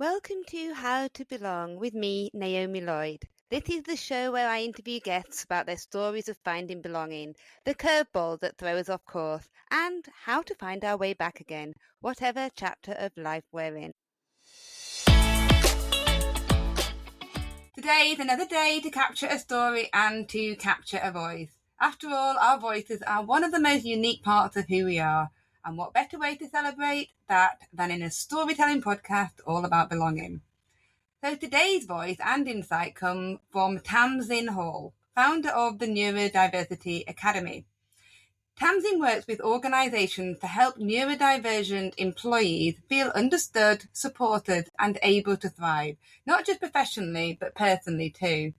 Welcome to How to Belong with me, Naomi Lloyd. This is the show where I interview guests about their stories of finding belonging, the curveball that throws off course, and how to find our way back again, whatever chapter of life we're in. Today is another day to capture a story and to capture a voice. After all, our voices are one of the most unique parts of who we are. And what better way to celebrate that than in a storytelling podcast all about belonging? So today's voice and insight come from Tamzin Hall, founder of the Neurodiversity Academy. Tamzin works with organisations to help neurodivergent employees feel understood, supported and able to thrive, not just professionally, but personally too.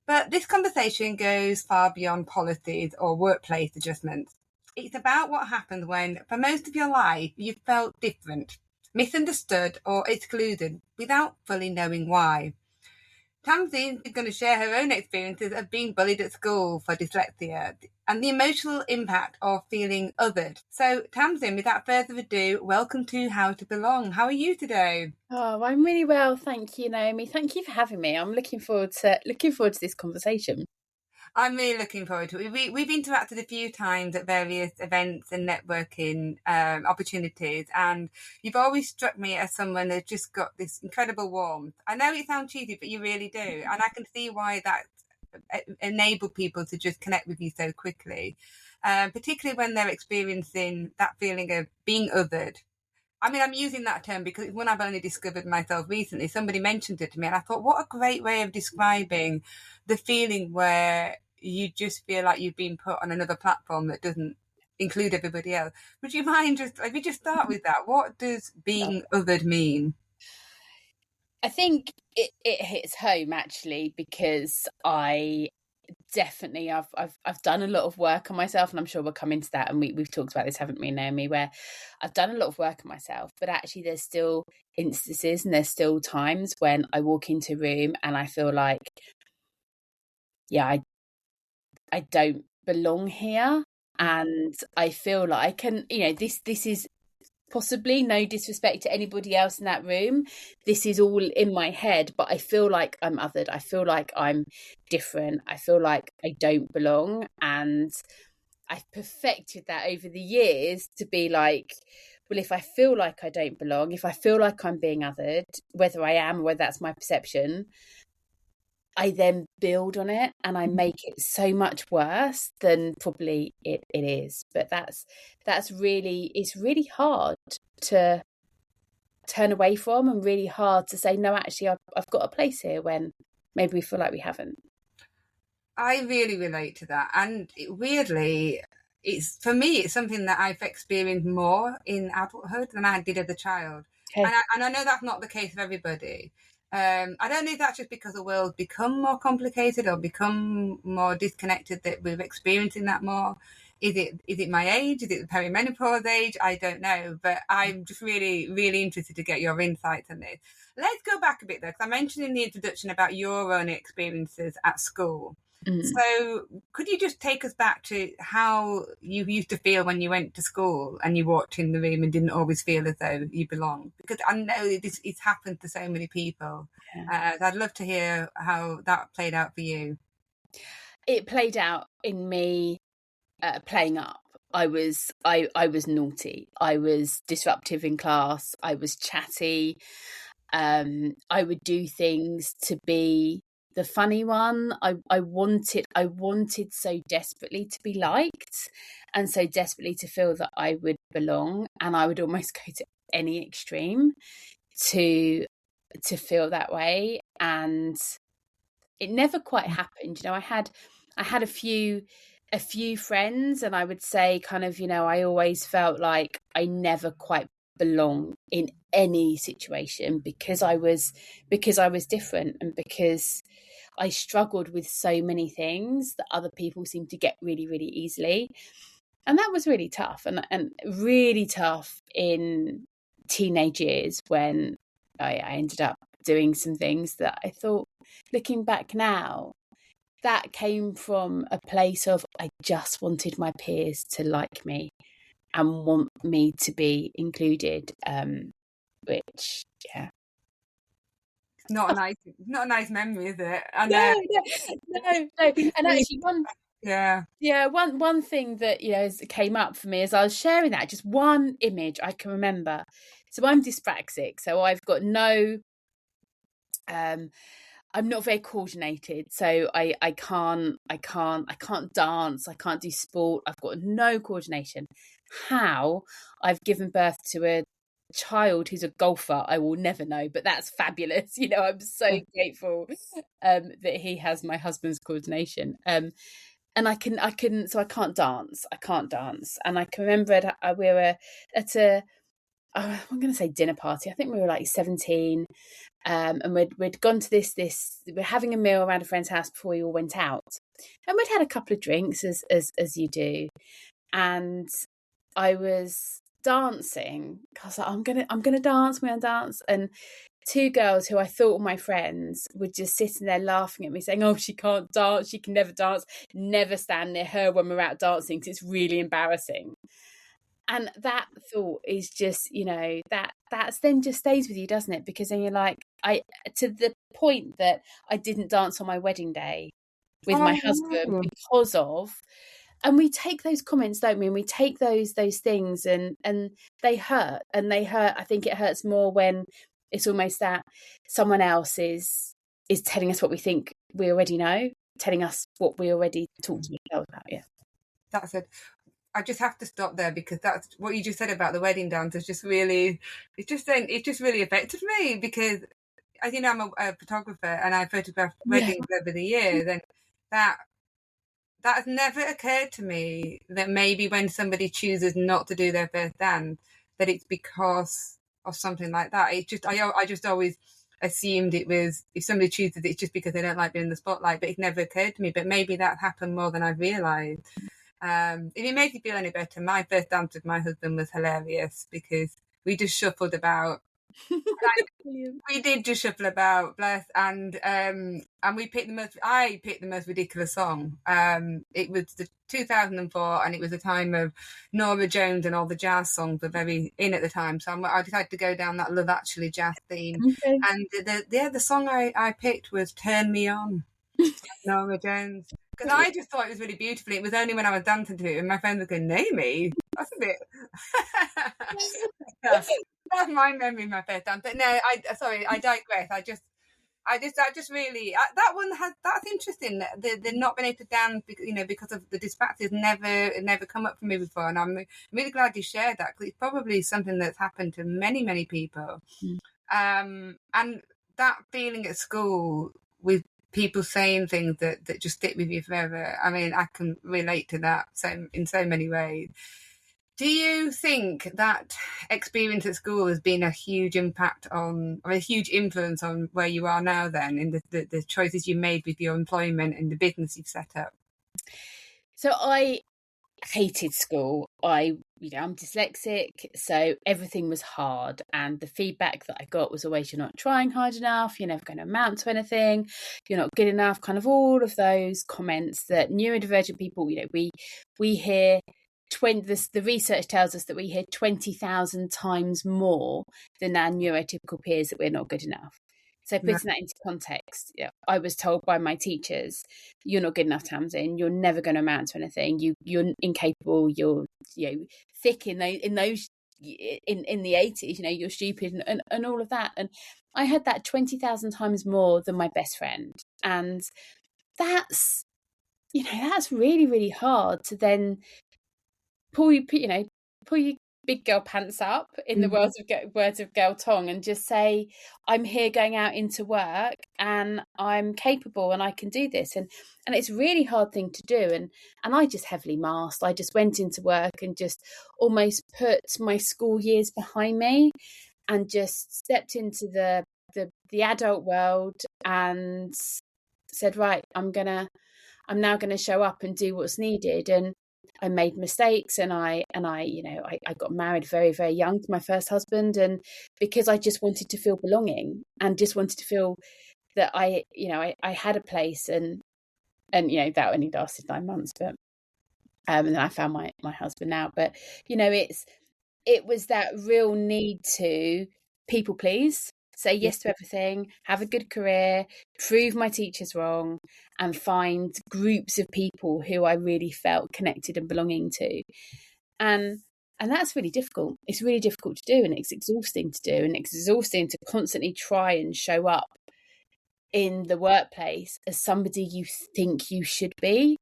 But this conversation goes far beyond policies or workplace adjustments. It's about what happens when, for most of your life, you've felt different, misunderstood or excluded without fully knowing why. Tamzin is going to share her own experiences of being bullied at school for dyslexia and the emotional impact of feeling othered. So Tamzin, without further ado, welcome to How to Belong. How are you today? Oh, I'm really well, thank you, Naomi. Thank you for having me. I'm looking forward to this conversation. I'm really looking forward to it. We've interacted a few times at various events and networking opportunities, and you've always struck me as someone that's just got this incredible warmth. I know it sounds cheesy, but you really do. And I can see why that enabled people to just connect with you so quickly, particularly when they're experiencing that feeling of being othered. I mean, I'm using that term because it's one I've only discovered myself recently. Somebody mentioned it to me and I thought, what a great way of describing the feeling where you just feel like you've been put on another platform that doesn't include everybody else. Would you mind let me just start with that? What does being othered mean? I think it hits home actually, because I've done a lot of work on myself, and I'm sure we'll come into that, and we've talked about this, haven't we, Naomi, where I've done a lot of work on myself, but actually there's still instances and there's still times when I walk into a room and I feel like, I don't belong here, and I feel like, and this is possibly no disrespect to anybody else in that room, this is all in my head, but I feel like I'm othered. I feel like I'm different. I feel like I don't belong. And I've perfected that over the years to be like, well, if I feel like I don't belong, if I feel like I'm being othered, whether I am or whether that's my perception, I then build on it and I make it so much worse than probably it is. But it's really hard to turn away from, and really hard to say, no, actually, I've got a place here, when maybe we feel like we haven't. I really relate to that. And weirdly, for me, it's something that I've experienced more in adulthood than I did as a child. Okay. And I know that's not the case for everybody. I don't know if that's just because the world's become more complicated or become more disconnected that we're experiencing that more. Is it my age? Is it the perimenopause age? I don't know. But I'm just really, really interested to get your insights on this. Let's go back a bit though, because I mentioned in the introduction about your own experiences at school. So could you just take us back to how you used to feel when you went to school and you walked in the room and didn't always feel as though you belonged? Because I know it's happened to so many people. Yeah. I'd love to hear how that played out for you. It played out in me playing up. I was naughty. I was disruptive in class. I was chatty. I would do things to be the funny one. I wanted so desperately to be liked, and so desperately to feel that I would belong, and I would almost go to any extreme to feel that way. And it never quite happened. I had a few friends, and I would say kind of, I always felt like I never quite belong in any situation because I was different, and because I struggled with so many things that other people seemed to get really, really easily. And that was really tough, and really tough in teenage years, when I ended up doing some things that I thought, looking back now, that came from a place of, I just wanted my peers to like me and want me to be included, which not a nice memory, is it? And no. And actually, one thing that came up for me as I was sharing that, just one image I can remember. So I'm dyspraxic, so I've got no. I'm not very coordinated, so I can't dance, I can't do sport. I've got no coordination. How I've given birth to a child who's a golfer, I will never know, but that's fabulous. I'm so grateful that he has my husband's coordination. And I can't dance. And I can remember we were at I'm going to say dinner party. I think we were like 17. And we'd gone to this we were having a meal around a friend's house before we all went out, and we'd had a couple of drinks as you do, and I was dancing. I was like, I'm gonna dance, and two girls who I thought were my friends were just sitting there laughing at me, saying, "Oh, she can't dance, she can never dance, never stand near her when we're out dancing because it's really embarrassing." And that thought is just, that's then just stays with you, doesn't it? Because then you're like, to the point that I didn't dance on my wedding day with my husband because of, and we take those comments, don't we? And we take those things and they hurt, I think it hurts more when it's almost that someone else is telling us what we think we already know, telling us what we already talked to ourselves about. Yeah. That's it. I just have to stop there because that's what you just said about the wedding dance is just really, it just really affected me because, as you know, I'm a photographer and I photographed weddings over the years, and that has never occurred to me that maybe when somebody chooses not to do their first dance, that it's because of something like that. It just, I just always assumed it was, if somebody chooses it's just because they don't like being in the spotlight, but it never occurred to me. But maybe that happened more than I realised. If it makes you feel any better, my first dance with my husband was hilarious because we just shuffled about. We did just shuffle about, bless, and we picked I picked the most ridiculous song. It was the 2004, and it was a time of Norah Jones and all the jazz songs were very in at the time. So I decided to go down that Love Actually jazz theme, and the song I picked was "Turn Me On," Norah Jones. Because I just thought it was really beautiful. It was only when I was dancing to it and my friends were going, Naomi, that's a bit... That's my memory of my first dance. But no, I digress. I just really... That's interesting. They're not been able to dance, because of the dyspraxia has never come up for me before. And I'm really glad you shared that because it's probably something that's happened to many, many people. And that feeling at school with people saying things that just stick with you forever. I mean, I can relate to that in so many ways. Do you think that experience at school has been a huge impact or a huge influence on where you are now then, in the choices you made with your employment and the business you've set up? So I hated school. I'm dyslexic, so everything was hard, and the feedback that I got was always, you're not trying hard enough, you're never going to amount to anything, you're not good enough, kind of all of those comments that neurodivergent people, we hear. The research tells us that we hear 20,000 times more than our neurotypical peers that we're not good enough. So putting that into context, I was told by my teachers, you're not good enough, Tamzin. You're never going to amount to anything. You're incapable. You're thick in the 80s. You're stupid and all of that. And I heard that 20,000 times more than my best friend. And that's really, really hard to then pull your big girl pants up, in the words of Gail Tong, and just say, I'm here going out into work and I'm capable and I can do this. And it's a really hard thing to do. And I just heavily masked. I just went into work and just almost put my school years behind me and just stepped into the adult world and said, right, I'm now gonna show up and do what's needed. And I made mistakes, and I got married very, very young to my first husband, and because I just wanted to feel belonging and just wanted to feel that I had a place, and that only lasted 9 months, but and then I found my husband now. But it was that real need to people please say yes to everything, have a good career, prove my teachers wrong, and find groups of people who I really felt connected and belonging to. And that's really difficult. It's really difficult to do, and it's exhausting to do, and it's exhausting to constantly try and show up in the workplace as somebody you think you should be.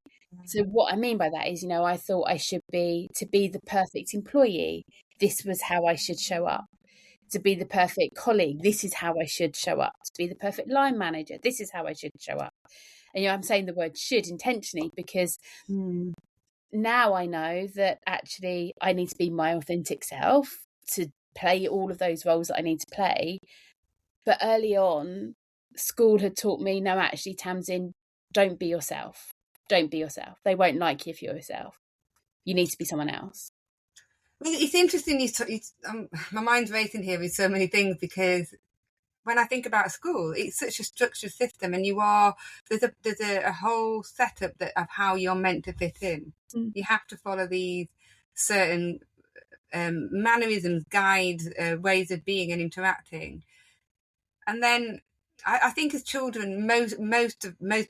So what I mean by that is, I thought I should be, to be the perfect employee, this was how I should show up. To be the perfect colleague, this is how I should show up. To be the perfect line manager, this is how I should show up. And I'm saying the word should intentionally because now I know that actually I need to be my authentic self to play all of those roles that I need to play. But early on, school had taught me, no, actually, Tamzin, don't be yourself. Don't be yourself. They won't like you if you're yourself. You need to be someone else. Well, it's interesting. My mind's racing here with so many things because when I think about school, it's such a structured system, and there's a whole setup of how you're meant to fit in. You have to follow these certain mannerisms, guides, ways of being and interacting, and then I think as children, most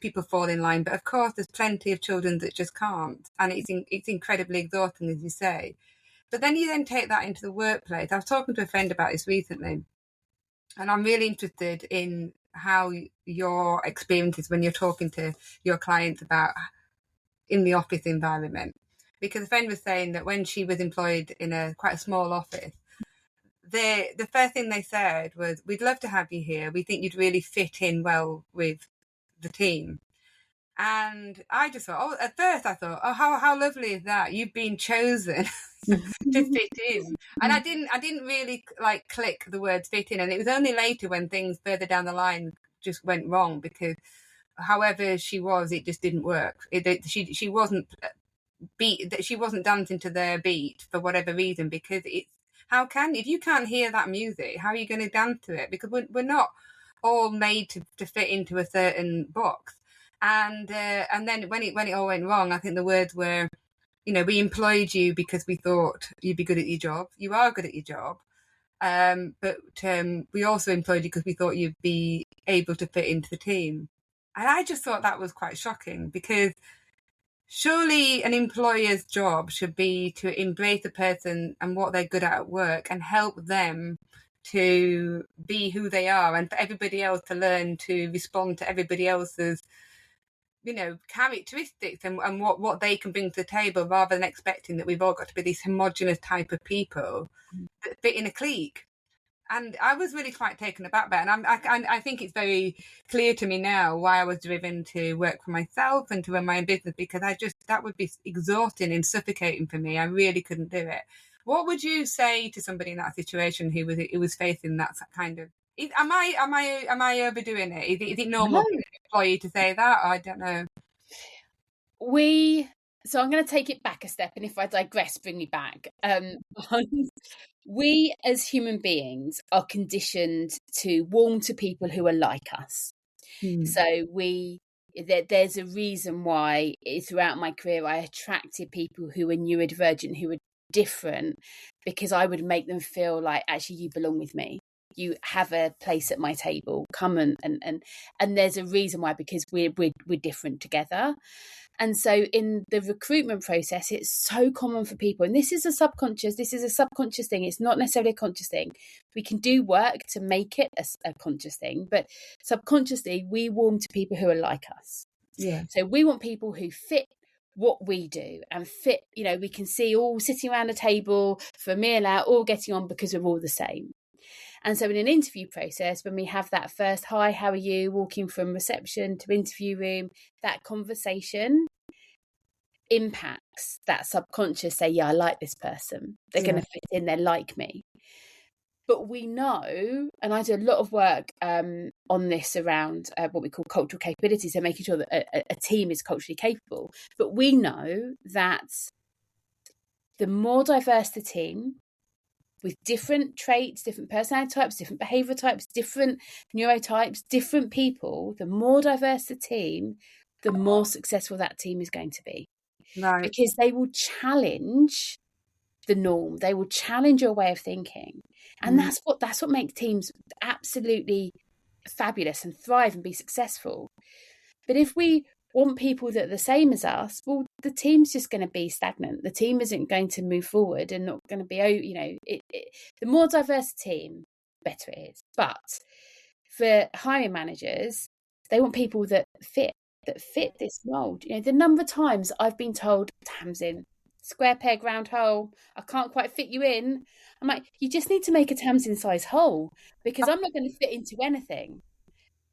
people fall in line, but of course there's plenty of children that just can't, and it's incredibly exhausting, as you say. But then you then take that into the workplace. I was talking to a friend about this recently, and I'm really interested in how your experiences when you're talking to your clients about in the office environment. Because a friend was saying that when she was employed in quite a small office, the first thing they said was, "We'd love to have you here. We think you'd really fit in well with the team." And I just thought, at first I thought, how lovely is that? You've been chosen to fit in. And I didn't really click the word fit in. And it was only later when things further down the line just went wrong, because however she was, it just didn't work. She wasn't she wasn't dancing to their beat for whatever reason, because if you can't hear that music, how are you going to dance to it? Because we're not all made to fit into a certain box. And then when it all went wrong, I think the words were, we employed you because we thought you'd be good at your job. You are good at your job. But we also employed you because we thought you'd be able to fit into the team. And I just thought that was quite shocking, because surely an employer's job should be to embrace a person and what they're good at work and help them to be who they are, and for everybody else to learn to respond to everybody else's characteristics and what they can bring to the table, rather than expecting that we've all got to be these homogenous type of people that fit in a clique. And I was really quite taken aback by it. And I think it's very clear to me now why I was driven to work for myself and to run my own business, because that would be exhausting and suffocating for me. I really couldn't do it. What would you say to somebody in that situation who was facing that kind of? Am I overdoing it? Is it normal for an employee to say that? I don't know. So I'm going to take it back a step, and if I digress, bring me back. We as human beings are conditioned to warm to people who are like us. So there's a reason why throughout my career I attracted people who were neurodivergent, who were different, because I would make them feel like, actually, you belong with me. You have a place at my table. Come and there's a reason why, because we're different together. And so in the recruitment process, it's so common for people, and this is a subconscious thing. It's not necessarily a conscious thing. We can do work to make it a conscious thing, but subconsciously we warm to people who are like us. Yeah. So we want people who fit what we do and fit, we can see all sitting around a table for a meal out, all getting on because we're all the same. And so in an interview process, when we have that first, hi, how are you, walking from reception to interview room, that conversation impacts that subconscious, say, yeah, I like this person. They're going to fit in, they're like me. But we know, and I do a lot of work on this around what we call cultural capabilities, so making sure that a team is culturally capable. But we know that the more diverse the team, with different traits, different personality types, different behavioural types, different neurotypes, different people, the more diverse the team, the more successful that team is going to be. Right. Because they will challenge the norm. They will challenge your way of thinking. And that's what makes teams absolutely fabulous and thrive and be successful. But if we want people that are the same as us, well, the team's just going to be stagnant. The team isn't going to move forward and not going to be, the more diverse a team, better it is. But for hiring managers, they want people that fit this mold. The number of times I've been told, Tamzin, square peg, round hole, I can't quite fit you in. I'm like, you just need to make a Tamzin size hole, because I'm not going to fit into anything.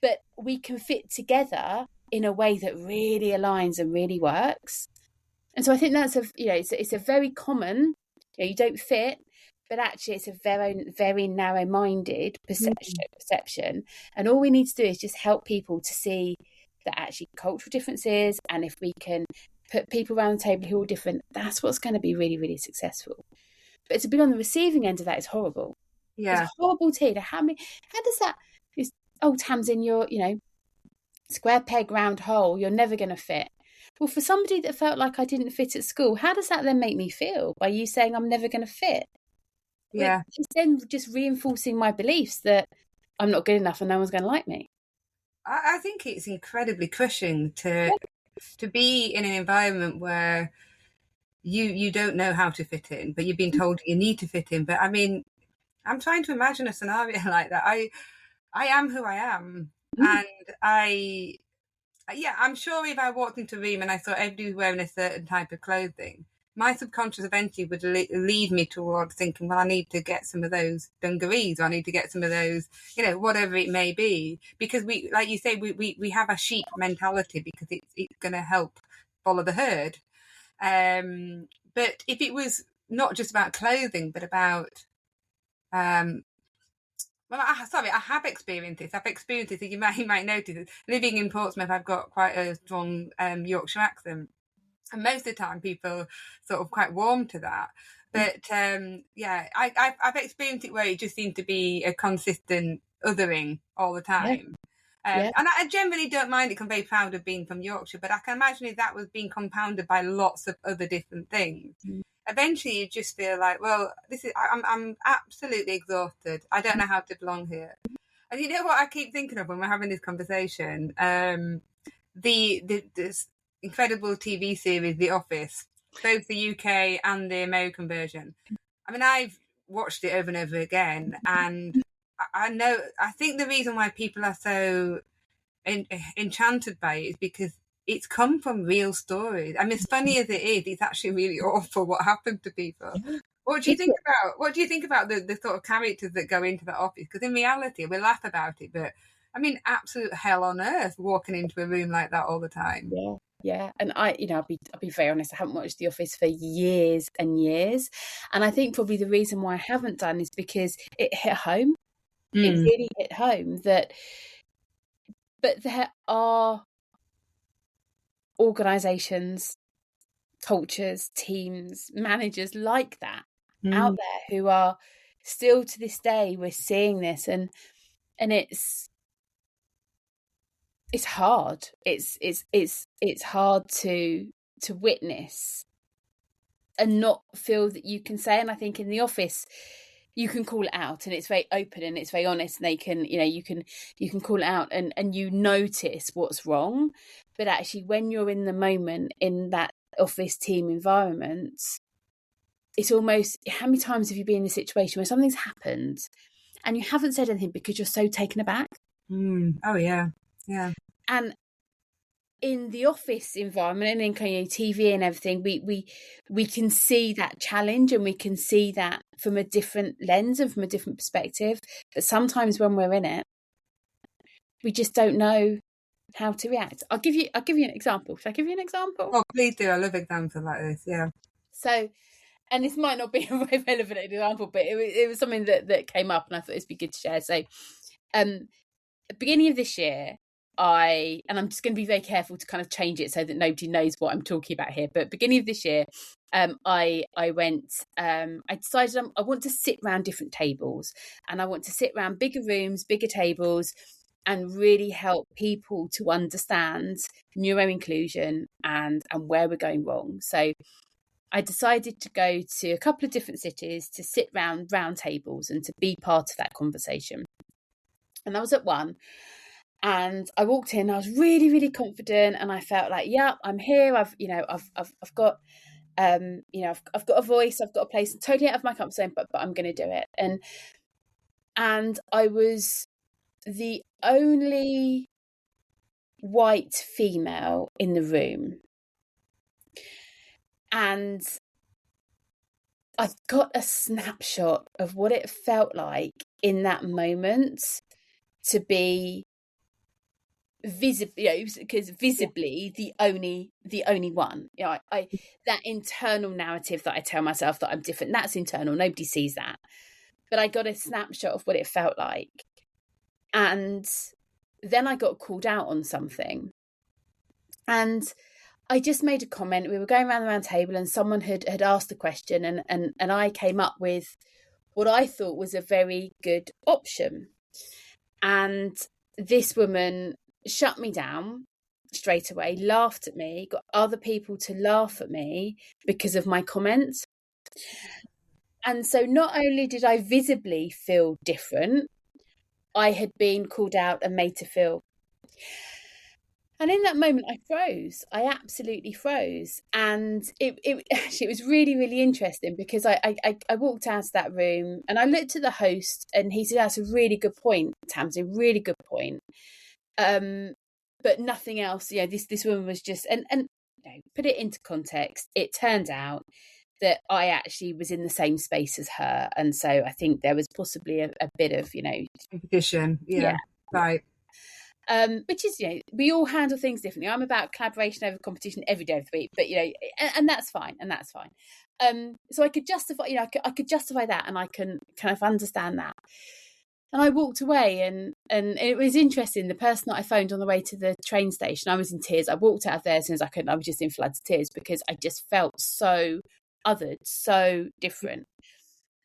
But we can fit together in a way that really aligns and really works. And so I think that's it's a very common, you don't fit, but actually it's a very, very narrow-minded perception. And all we need to do is just help people to see that actually cultural differences, and if we can put people around the table who are different, that's what's going to be really, really successful. But to be on the receiving end of that is horrible. Yeah. It's horrible to hear. How does that, Tamzin, you're, square peg, round hole, you're never going to fit. Well, for somebody that felt like I didn't fit at school, how does that then make me feel by you saying I'm never going to fit? Yeah. It's then just reinforcing my beliefs that I'm not good enough and no one's going to like me. I think it's incredibly crushing to be in an environment where you don't know how to fit in, but you've been told you need to fit in. But I mean, I'm trying to imagine a scenario like that. I am who I am, and I'm sure if I walked into a room and I saw everybody wearing a certain type of clothing, my subconscious eventually would lead me towards thinking, well, I need to get some of those dungarees, or I need to get some of those, whatever it may be. Because we, like you say, we have a sheep mentality, because it's going to help follow the herd. But if it was not just about clothing, but about, I have experienced this. You might notice, living in Portsmouth, I've got quite a strong Yorkshire accent. And most of the time people sort of quite warm to that. But I've experienced it where it just seemed to be a consistent othering all the time. And I generally don't mind it, 'cause I'm very proud of being from Yorkshire, but I can imagine if that was being compounded by lots of other different things. Eventually you just feel like, well, I'm absolutely exhausted. I don't know how to belong here. And you know what I keep thinking of when we're having this conversation? This incredible TV series, The Office, both the UK and the American version. I mean, I've watched it over and over again, and I think the reason why people are so enchanted by it is because it's come from real stories. I mean, as funny as it is, it's actually really awful what happened to people. What do you think about the sort of characters that go into the office? Because in reality, we laugh about it, but I mean, absolute hell on earth walking into a room like that all the time. Yeah. And I'll be very honest, I haven't watched The Office for years and years. And I think probably the reason why I haven't done is because it hit home. It really hit home but there are organisations, cultures, teams, managers like that out there who are still, to this day, we're seeing this, and it's hard. It's hard to witness and not feel that you can say. And I think in The Office, you can call it out, and it's very open and it's very honest. And they can, you can call it out, and you notice what's wrong. But actually, when you're in the moment in that office team environment, it's almost, how many times have you been in a situation where something's happened and you haven't said anything because you're so taken aback? Oh yeah. And in the office environment and in TV and everything, we can see that challenge, and we can see that from a different lens and from a different perspective. But sometimes when we're in it, we just don't know how to react. I'll give you an example. Should I give you an example? Oh, please do. I love examples like this. Yeah. So, and this might not be a very relevant example, but it was something that came up, and I thought it'd be good to share. So, at the beginning of this year, and I'm just going to be very careful to kind of change it so that nobody knows what I'm talking about here. But beginning of this year, I decided I want to sit around different tables, and I want to sit around bigger rooms, bigger tables, and really help people to understand neuro-inclusion and where we're going wrong. So I decided to go to a couple of different cities to sit round tables and to be part of that conversation. And I was at one, and I walked in. I was really, really confident, and I felt like, yeah, I'm here. I've got, I've got a voice. I've got a place. Totally out of my comfort zone, but I'm going to do it. And I was the only white female in the room. And I got a snapshot of what it felt like in that moment to be visibly, because visibly the only one. I that internal narrative that I tell myself that I'm different, that's internal. Nobody sees that. But I got a snapshot of what it felt like. And then I got called out on something. And I just made a comment. We were going around the round table and someone had asked a question, and I came up with what I thought was a very good option. And this woman shut me down straight away, laughed at me, got other people to laugh at me because of my comments. And so not only did I visibly feel different, I had been called out and made to feel. And in that moment, I froze. I absolutely froze. And it was really, really interesting, because I walked out of that room and I looked at the host, and he said, that's a really good point, Tamzin, really good point. But nothing else. This woman was just, and put it into context, it turned out that I actually was in the same space as her. And so I think there was possibly a bit of, competition. Yeah. Right. Which is, we all handle things differently. I'm about collaboration over competition every day of the week, but and that's fine, so I could justify, I could justify that, and I can kind of understand that. And I walked away, and it was interesting. The person that I phoned on the way to the train station, I was in tears. I walked out of there as soon as I could. I was just in floods of tears, because I just felt so othered, so different.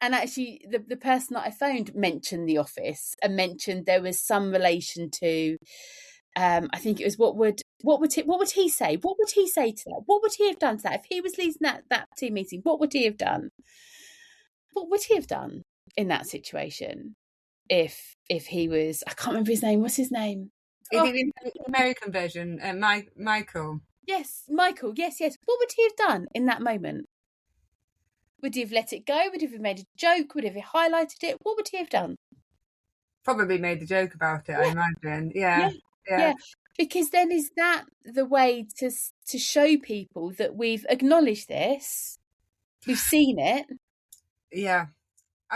And actually, the person that I phoned mentioned The Office, and mentioned there was some relation to, I think it was what would he say? What would he say to that? What would he have done to that if he was leading that team meeting? What would he have done? What would he have done in that situation if he was? I can't remember his name. What's his name? Is it in the American version? Michael. Yes, Michael. Yes. What would he have done in that moment? Would he have let it go? Would he have made a joke? Would he have highlighted it? What would he have done? Probably made a joke about it, yeah. I imagine. Yeah. Because then is that the way to show people that we've acknowledged this, we've seen it? Yeah.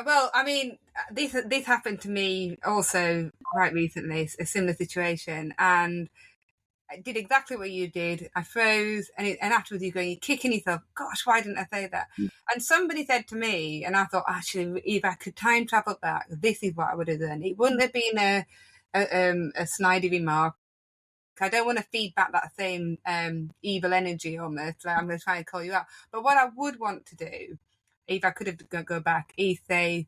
Well, I mean, this happened to me also quite recently, a similar situation, and I did exactly what you did. I froze, and afterwards you're kicking yourself. Gosh, why didn't I say that? And somebody said to me, and I thought, actually, if I could time travel back, this is what I would have done. It wouldn't have been a snidey remark. I don't want to feed back that same evil energy almost. Like, I'm going to try and call you out. But what I would want to do, if I could have go back, is say,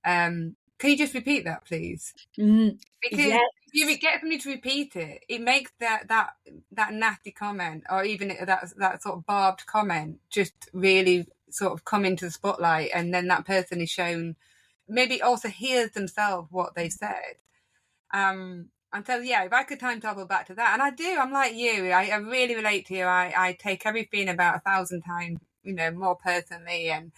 can you just repeat that, please? Because if you get somebody to repeat it, it makes that nasty comment, or even that sort of barbed comment, just really sort of come into the spotlight, and then that person is shown, maybe also hears themselves what they've said. And so, if I could time travel back to that, and I do, I'm like you, I really relate to you. I take everything about 1,000 times, more personally, and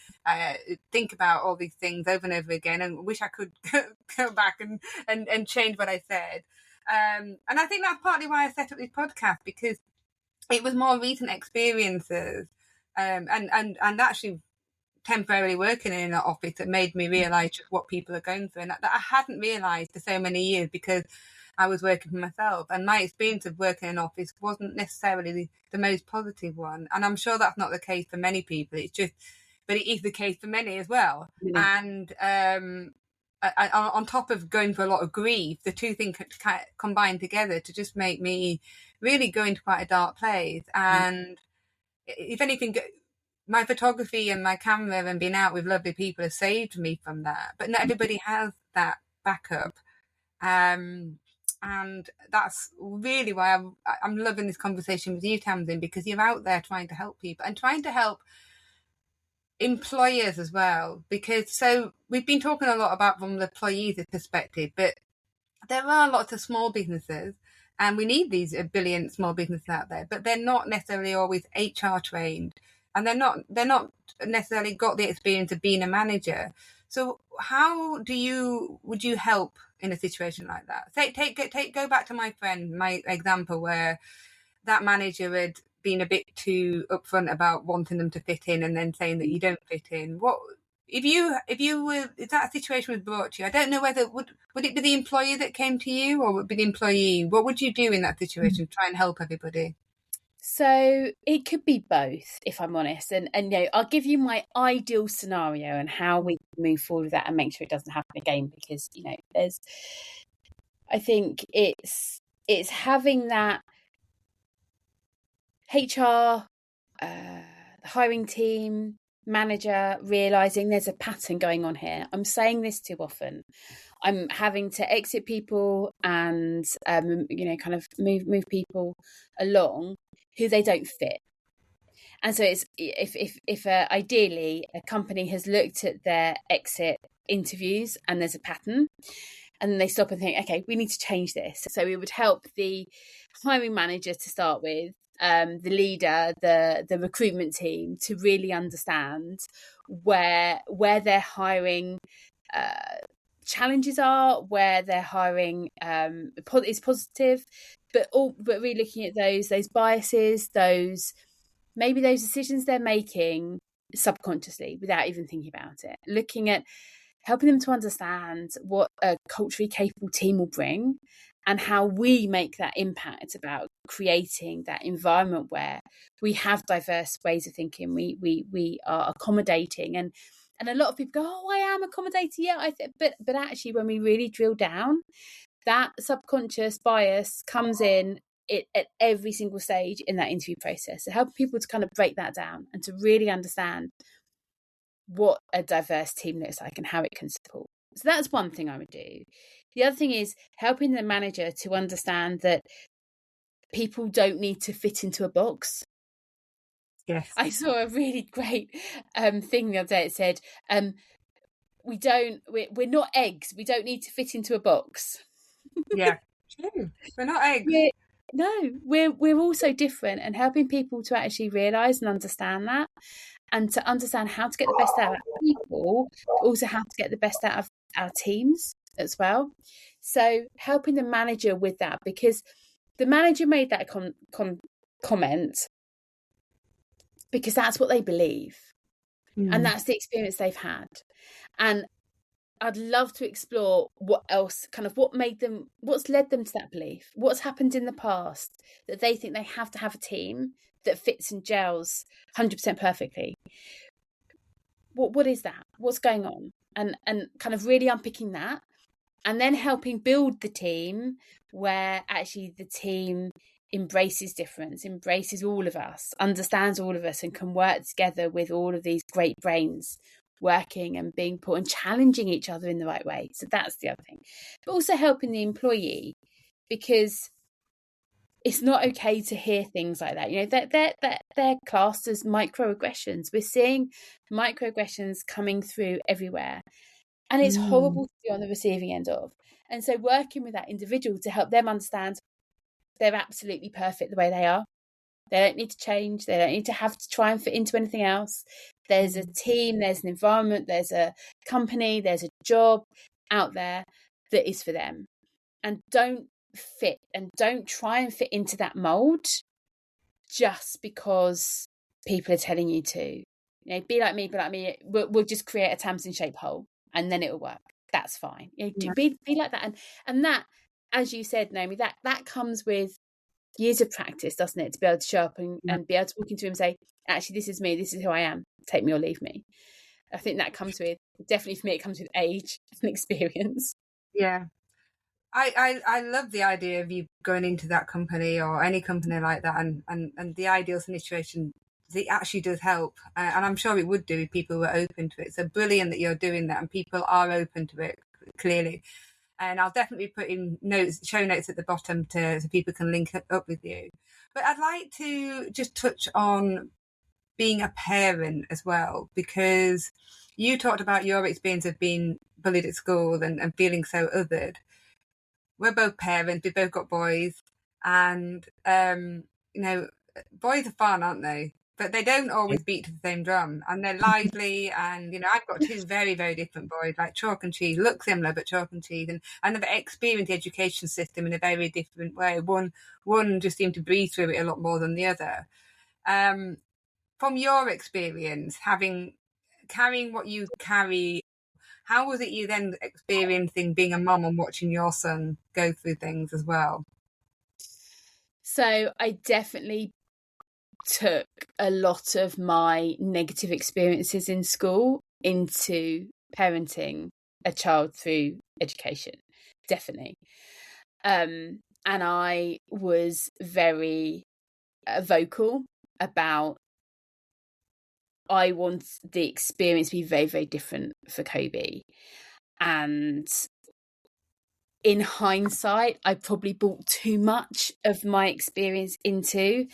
think about all these things over and over again, and wish I could go back and change what I said. And I think that's partly why I set up this podcast, because it was more recent experiences, and actually temporarily working in an office that made me realise just what people are going through, and that I hadn't realised for so many years, because I was working for myself, and my experience of working in an office wasn't necessarily the most positive one. And I'm sure that's not the case for many people. But it is the case for many as well. And on top of going through a lot of grief, the two things kind of combined together to just make me really go into quite a dark place. And if anything, my photography and my camera and being out with lovely people have saved me from that. But not everybody has that backup. And that's really why I'm loving this conversation with you, Tamzin, because you're out there trying to help people, and trying to help employers as well, because so we've been talking a lot about from the employees' perspective, but there are lots of small businesses, and we need these billion small businesses out there, but they're not necessarily always HR trained, and they're not necessarily got the experience of being a manager. So how would you help in a situation like that? Go back to my friend, my example, where that manager had been a bit too upfront about wanting them to fit in and then saying that you don't fit in. What if that situation was brought to you? I don't know whether would it be the employer that came to you, or would it be the employee? What would you do in that situation? Try and help everybody. So it could be both, if I'm honest. And I'll give you my ideal scenario and how we can move forward with that and make sure it doesn't happen again. Because, I think it's having that HR, the hiring team, manager, realising there's a pattern going on here. I'm saying this too often. I'm having to exit people and, kind of move people along who they don't fit. And so it's if ideally a company has looked at their exit interviews and there's a pattern, and then they stop and think, okay, we need to change this. So we would help the hiring manager to start with, the leader, the recruitment team, to really understand where their hiring challenges are, where their hiring is positive, but really looking at those biases, those decisions they're making subconsciously without even thinking about it, looking at helping them to understand what a culturally capable team will bring and how we make that impact about creating that environment where we have diverse ways of thinking, we are accommodating, and a lot of people go, oh, I am accommodating, yeah, but actually when we really drill down, that subconscious bias comes in at every single stage in that interview process. So helping people to kind of break that down and to really understand what a diverse team looks like and how it can support. So that's one thing I would do. The other thing is helping the manager to understand that people don't need to fit into a box. Yes. I saw a really great thing the other day. It said, we're not eggs. We don't need to fit into a box. Yeah, true. We're not eggs. We're all so different, and helping people to actually realise and understand that, and to understand how to get the best out of people, but also how to get the best out of our teams as well. So helping the manager with that, because the manager made that comment because that's what they believe. And that's the experience they've had. And I'd love to explore what else, kind of what's led them to that belief, what's happened in the past that they think they have to have a team that fits and gels 100% perfectly. What is that? What's going on? And kind of really unpicking that, and then helping build the team where actually the team embraces difference, embraces all of us, understands all of us, and can work together with all of these great brains working and being put and challenging each other in the right way. So that's the other thing. But also helping the employee, because it's not okay to hear things like that. They're classed as microaggressions. We're seeing microaggressions coming through everywhere, and it's horrible to be on the receiving end of. And so working with that individual to help them understand they're absolutely perfect the way they are. They don't need to change. They don't need to have to try and fit into anything else. There's a team, there's an environment, there's a company, there's a job out there that is for them. And don't try and fit into that mold just because people are telling you to. Be like me. We'll just create a Tamzin shaped hole and then it'll work. That's fine. Be like that. And that, as you said, Naomi, that comes with years of practice, doesn't it? To be able to show up and be able to walk into him and say, actually, this is me, this is who I am, take me or leave me. I think that comes with, definitely for me, it comes with age and experience. Yeah. I love the idea of you going into that company or any company like that, and the ideal situation, it actually does help, and I'm sure it would do if people were open to it. So brilliant that you're doing that and people are open to it, clearly. And I'll definitely put in show notes at the bottom so people can link up with you. But I'd like to just touch on being a parent as well, because you talked about your experience of being bullied at school and feeling so othered. We're both parents, we've both got boys, and boys are fun, aren't they? But they don't always beat to the same drum, and they're lively. And I've got two very, very different boys, like chalk and cheese, look similar but chalk and cheese, and they've experienced the education system in a very different way. One just seemed to breathe through it a lot more than the other. From your experience, carrying what you carry, how was it you then experiencing being a mum and watching your son go through things as well? So I definitely took a lot of my negative experiences in school into parenting a child through education, definitely. And I was very vocal about, I want the experience to be very, very different for Kobe. And in hindsight, I probably brought too much of my experience into,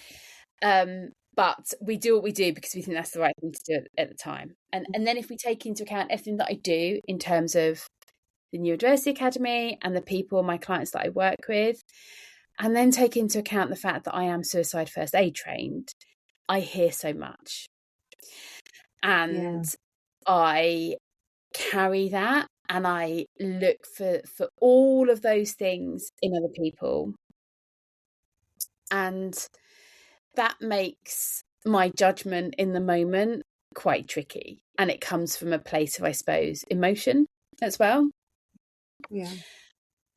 but we do what we do because we think that's the right thing to do at the time. And then if we take into account everything that I do in terms of the Neurodiversity Academy and the people, my clients that I work with, and then take into account the fact that I am suicide first aid trained, I hear so much. And I carry that, and I look for all of those things in other people. And that makes my judgment in the moment quite tricky. And it comes from a place of, I suppose, emotion as well. Yeah.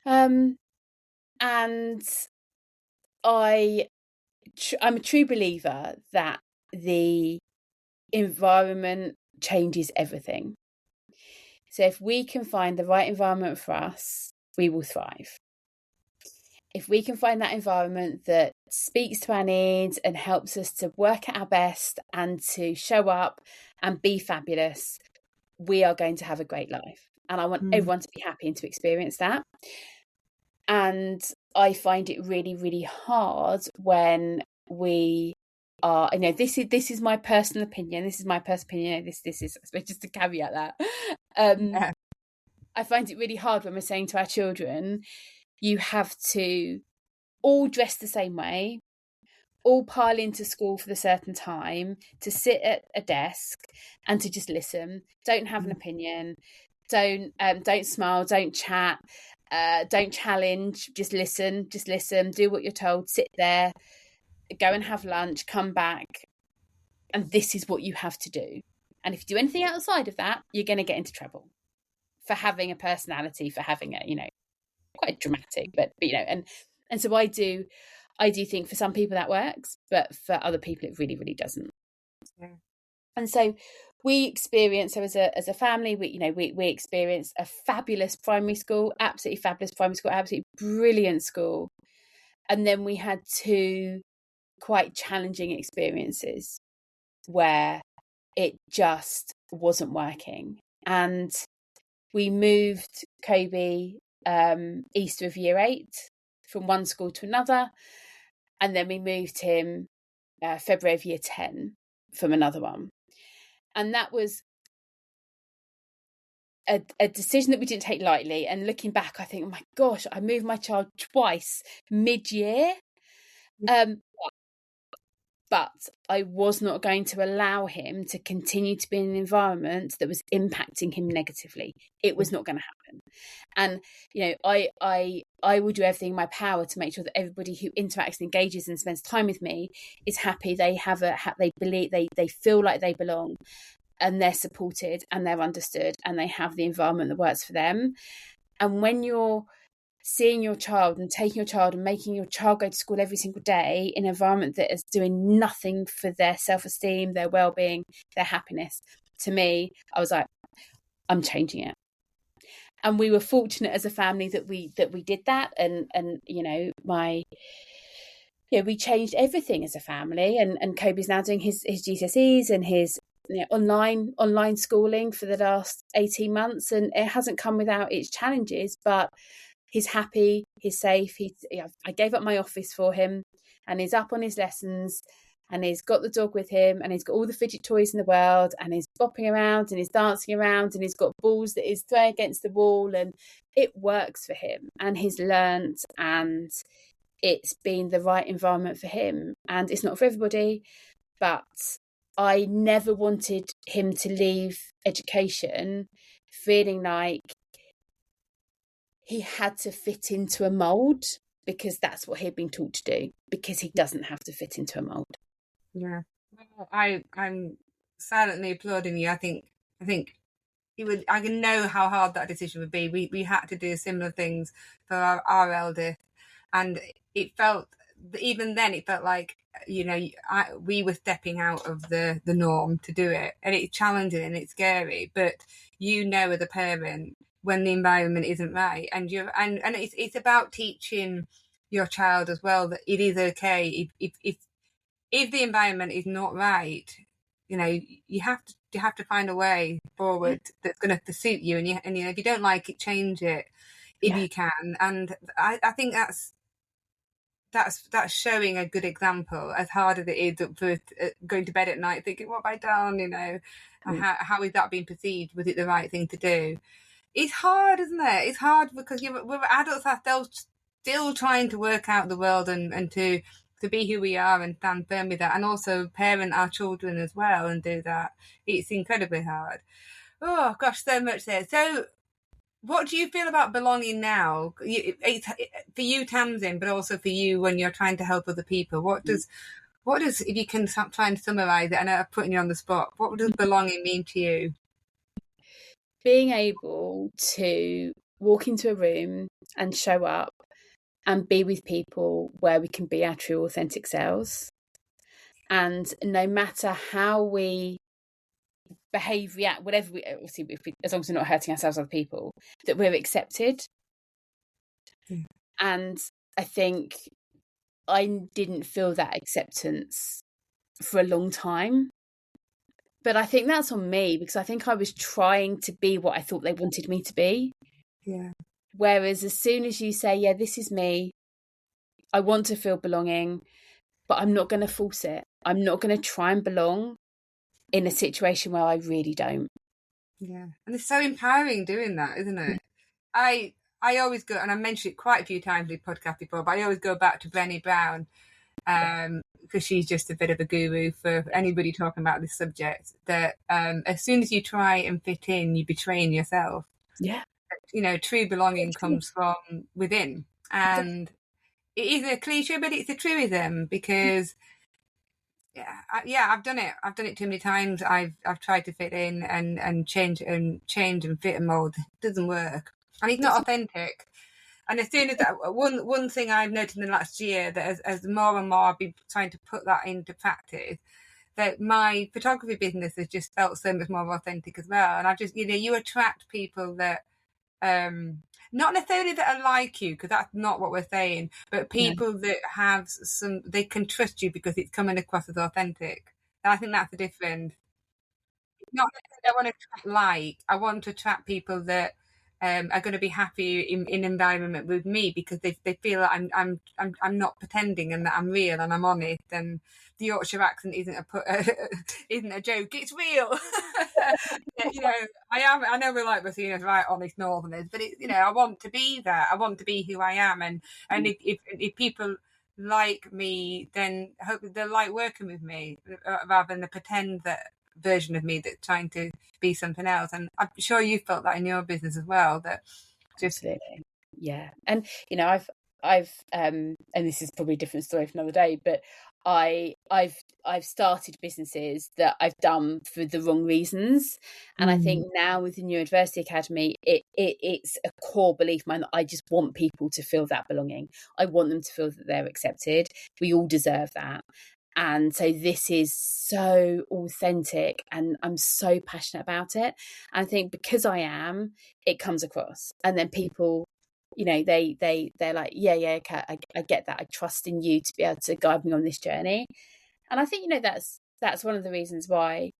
And I'm a true believer that the environment changes everything. So if we can find the right environment for us, we will thrive. If we can find that environment that speaks to our needs and helps us to work at our best and to show up and be fabulous, we are going to have a great life. And I want everyone to be happy and to experience that. And I find it really, really hard when we are, this is my personal opinion. This is my personal opinion. This is just to caveat that. I find it really hard when we're saying to our children, you have to all dress the same way, all pile into school for a certain time, to sit at a desk and to just listen. Don't have an opinion. Don't smile. Don't chat. Don't challenge. Just listen. Do what you're told. Sit there. Go and have lunch. Come back. And this is what you have to do. And if you do anything outside of that, you're going to get into trouble for having a personality, for having a, quite dramatic, but and so I do think for some people that works, but for other people it really, really doesn't. Yeah. And so we experience, so as a family, we experienced a fabulous primary school, absolutely fabulous primary school, absolutely brilliant school. And then we had two quite challenging experiences where it just wasn't working. And we moved Kobe Easter of year 8 from one school to another, and then we moved him February of year 10 from another one. And that was a decision that we didn't take lightly. And looking back, I think, oh my gosh, I moved my child twice mid-year. But I was not going to allow him to continue to be in an environment that was impacting him negatively. It was not going to happen. And, I will do everything in my power to make sure that everybody who interacts and engages and spends time with me is happy. They they believe, they feel like they belong, and they're supported and they're understood, and they have the environment that works for them. And when you're seeing your child and taking your child and making your child go to school every single day in an environment that is doing nothing for their self-esteem, their well-being, their happiness, to me, I was like, I'm changing it. And we were fortunate as a family that we did that, and we changed everything as a family. And Kobe's now doing his GCSEs and his online schooling for the last 18 months, and it hasn't come without its challenges, but he's happy, he's safe. I gave up my office for him, and he's up on his lessons, and he's got the dog with him, and he's got all the fidget toys in the world, and he's bopping around and he's dancing around, and he's got balls that he's throwing against the wall, and it works for him, and he's learnt, and it's been the right environment for him. And it's not for everybody, but I never wanted him to leave education feeling like he had to fit into a mould, because that's what he'd been taught to do, because he doesn't have to fit into a mould. Yeah. Well, I'm silently applauding you. I think he would. I can know how hard that decision would be. We had to do similar things for our eldest, and it felt, even then, it felt like, you know, we were stepping out of the norm to do it, and it's challenging and it's scary. But you know, as a parent, when the environment isn't right, and it's about teaching your child as well that it is okay if the environment is not right. You know, you have to find a way forward that's going to suit you, and you know, if you don't like it, change it if you can. And I think that's showing a good example, as hard as it is for going to bed at night thinking, what have I done, you know, how is that being perceived? Was it the right thing to do? It's hard, isn't it? It's hard because we're adults ourselves, still trying to work out the world and to be who we are and stand firm with that, and also parent our children as well and do that. It's incredibly hard. Oh gosh, so much there. So what do you feel about belonging now? It's for you, Tamzin, but also for you when you're trying to help other people. What does, if you can try and summarise it, I know I'm putting you on the spot, what does belonging mean to you? Being able to walk into a room and show up and be with people where we can be our true, authentic selves. And no matter how we behave, react, whatever we, obviously, as long as we're not hurting ourselves or other people, that we're accepted. And I think I didn't feel that acceptance for a long time. But I think that's on me, because I think I was trying to be what I thought they wanted me to be. Yeah. Whereas as soon as you say, yeah, this is me, I want to feel belonging, but I'm not going to force it. I'm not going to try and belong in a situation where I really don't. Yeah. And it's so empowering doing that, isn't it? I always go, and I mentioned it quite a few times in the podcast before, but I always go back to Brené Brown, because she's just a bit of a guru for anybody talking about this subject, that as soon as you try and fit in, you're betraying yourself. Yeah. You know, true belonging comes from within. And it is a cliche, but it's a truism, because I've done it. I've done it too many times. I've tried to fit in and change and fit and mold. It doesn't work. And it's not authentic. And as soon as that, one thing I've noticed in the last year, that as more and more I've been trying to put that into practice, that my photography business has just felt so much more authentic as well. And I've just, you know, you attract people that, not necessarily that are like you, because that's not what we're saying, but people that have they can trust you because it's coming across as authentic. And I think that's the difference. Not necessarily I want to attract I want to attract people that are going to be happy in environment with me, because they feel that I'm not pretending, and that I'm real and I'm honest, and the Yorkshire accent isn't a joke, it's real. You know, I know we're like, we're seen as right honest northerners, but you know, I want to be that. I want to be who I am, and if people like me, then hope they'll like working with me, rather than the pretend version of me that's trying to be something else. And I'm sure you felt that in your business as well, that just absolutely. Yeah. And you know, I've and this is probably a different story for another day, but I've started businesses that I've done for the wrong reasons, and I think now with the Neurodiversity Academy, it's a core belief of mine that I just want people to feel that belonging. I want them to feel that they're accepted. We all deserve that. And so this is so authentic, and I'm so passionate about it. And I think because I am, it comes across, and then people, you know, they're like, yeah, okay, I get that. I trust in you to be able to guide me on this journey. And I think, you know, that's one of the reasons why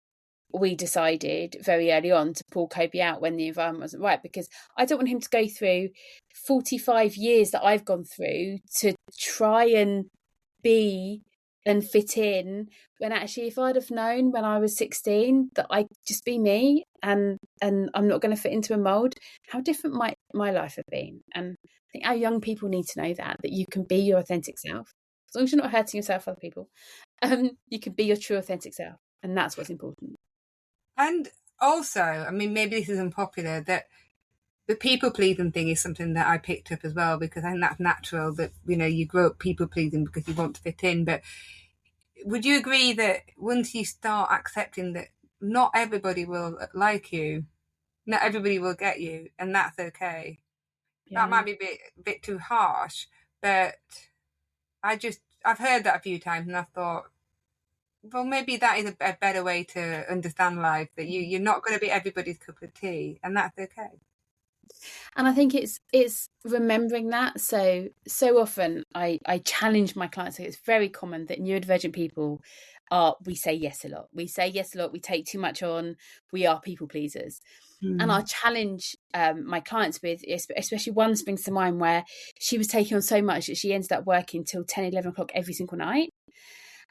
we decided very early on to pull Kobe out when the environment wasn't right, because I don't want him to go through 45 years that I've gone through to try and be and fit in, when actually if I'd have known when I was 16 that I just be me and I'm not going to fit into a mold, how different might my life have been. And I think our young people need to know that you can be your authentic self as long as you're not hurting yourself or other people. You can be your true authentic self, and that's what's important. And also, I mean, maybe this is unpopular, that the people pleasing thing is something that I picked up as well, because I think that's natural, that, you know, you grow up people pleasing because you want to fit in. But would you agree that once you start accepting that not everybody will like you, not everybody will get you, and that's okay? Yeah. That might be a bit too harsh, but I've heard that a few times, and I thought, well, maybe that is a better way to understand life, that you're not going to be everybody's cup of tea, and that's okay. And I think it's remembering that. So often I challenge my clients. So it's very common that neurodivergent people we say yes a lot. We say yes a lot. We take too much on. We are people pleasers. And I challenge my clients with, especially one springs to mind where she was taking on so much that she ended up working till 10, 11 o'clock every single night.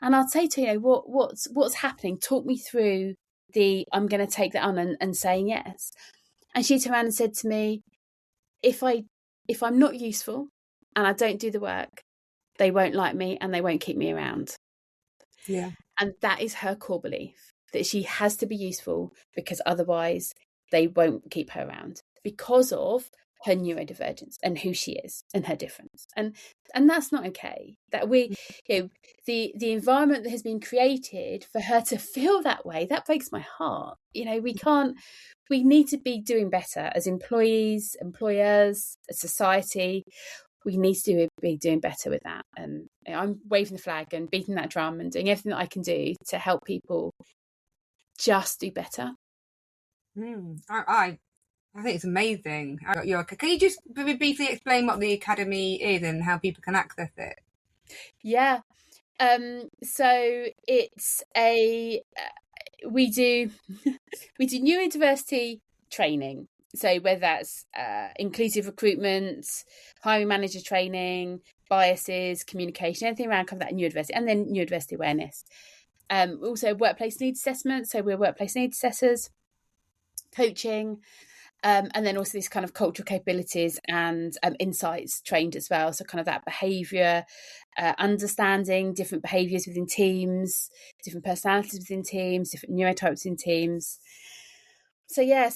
And I'd say to her, you know, what's happening? Talk me through I'm going to take that on and saying yes. And she turned around and said to me, if I'm not useful and I don't do the work, they won't like me and they won't keep me around. Yeah. And that is her core belief, that she has to be useful because otherwise they won't keep her around because of her neurodivergence and who she is and her difference. And that's not okay. That we, you know, the environment that has been created for her to feel that way, that breaks my heart. You know, we need to be doing better as employees, employers, as society. We need to be doing better with that. And you know, I'm waving the flag and beating that drum and doing everything that I can do to help people just do better. I think it's amazing. Can you just briefly explain what the Academy is and how people can access it? Yeah. So it's we do neurodiversity training. So whether that's inclusive recruitment, hiring manager training, biases, communication, anything around kind of that neurodiversity, and then neurodiversity awareness. Also workplace needs assessment. So we're workplace needs assessors, coaching, and then also these kind of cultural capabilities and insights trained as well. So kind of that behaviour, understanding different behaviours within teams, different personalities within teams, different neurotypes in teams. So yeah,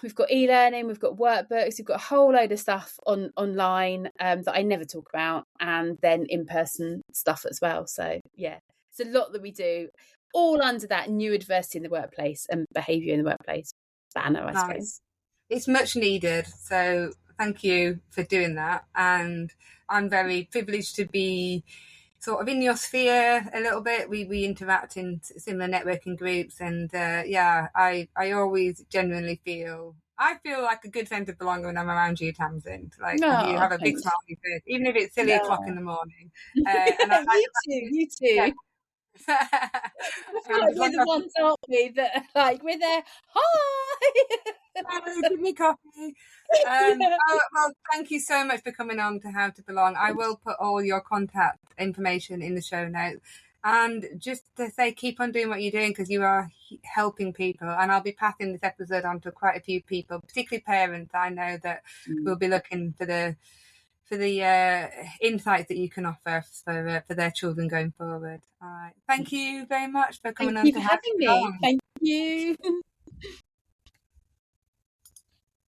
we've got e-learning, we've got workbooks, we've got a whole load of stuff online that I never talk about, and then in-person stuff as well. So yeah, it's a lot that we do, all under that neurodiversity in the workplace and behaviour in the workplace banner, I suppose. It's much needed. So thank you for doing that. And I'm very privileged to be sort of in your sphere a little bit. We interact in similar networking groups, and I always genuinely feel like a good sense of belonging when I'm around you, Tamzin. Like, you have a big smile on your face, even if it's silly o'clock in the morning. And you too. Yeah. We're the ones, aren't we, that like we're there. Hi, give me coffee. Well, thank you so much for coming on to How to Belong. I will put all your contact information in the show notes, and just to say, keep on doing what you're doing, because you are helping people. And I'll be passing this episode on to quite a few people, particularly parents. I know that will be looking for the insights that you can offer for their children going forward. All right. Thank you very much for coming on. Thank you for having me. Thank you.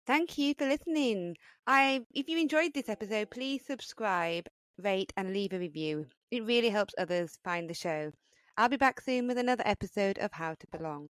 Thank you for listening. If you enjoyed this episode, please subscribe, rate, and leave a review. It really helps others find the show. I'll be back soon with another episode of How to Belong.